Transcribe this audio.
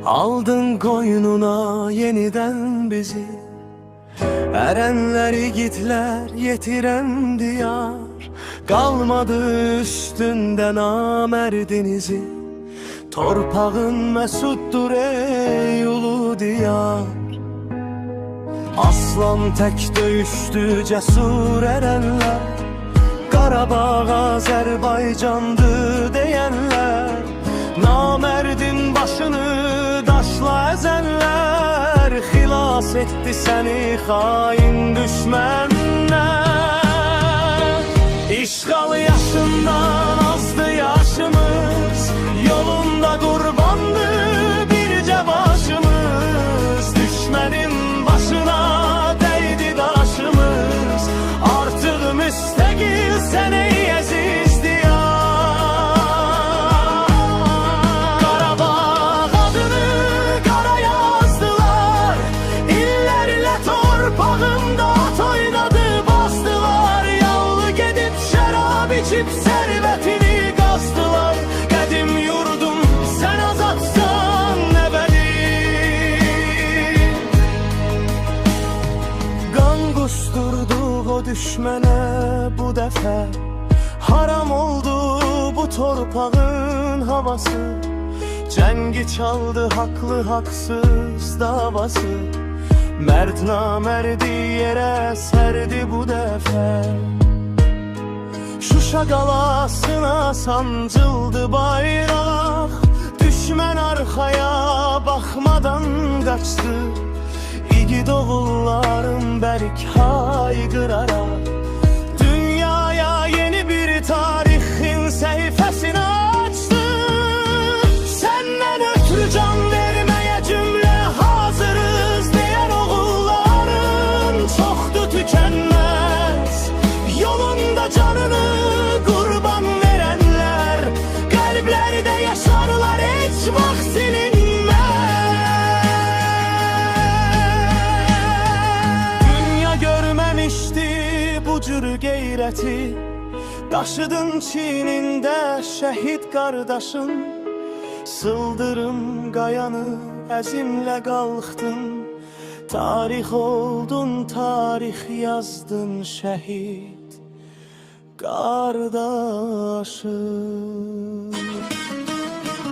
Aldın koynuna yeniden bizi, erenler yiğitler yetiren diyar. Kalmadı üstünde namerdinizi, torpağın mesuttur ey ulu diyar. Aslan tek döyüştü cesur erenler, Qarabağ Azerbaycandı diyenler. Namerdin başını daşla ezenler, xilas etti seni hain düşmenler. İşgal yaşından azdı yaşımız, yolunda kurbandı birce başımız. Düşmenin başına değdi daşımız, artık müstakil sen ey aziz diyar. Qarabağ adını qara yazdılar, illerle torpağında at oynadı bastılar. Yallı gedib şərab içib servetini qazdılar. Qədim yurdum sen azadsan ebedi. Qan qusturduq o düşmene bu dəfə, haram oldu bu torpağın havası. Cengi çaldı haklı haksız davası, merd namerdi yere serdi bu defa. Şuşa qalasına sancıldı bayraq, düşmen arkaya bakmadan kaçtı. İgid oğullarım bərk haykırarak, dünyaya yeni bir tarihin səhifəsini açtı. Senden ötürü can vermeye cümle hazırız diyen oğulların çoktu tükenmez. Yolunda canını kurban verenler, kalplerde yaşarlar hiç vaxt silinmez. Dünya görmemişti bu cür geyreti, taşıdın çiğninde şehit kardeşin. Sıldırım qayanı əzimlə qalxdın, tarix oldun, tarix yazdın şəhid qardaşım.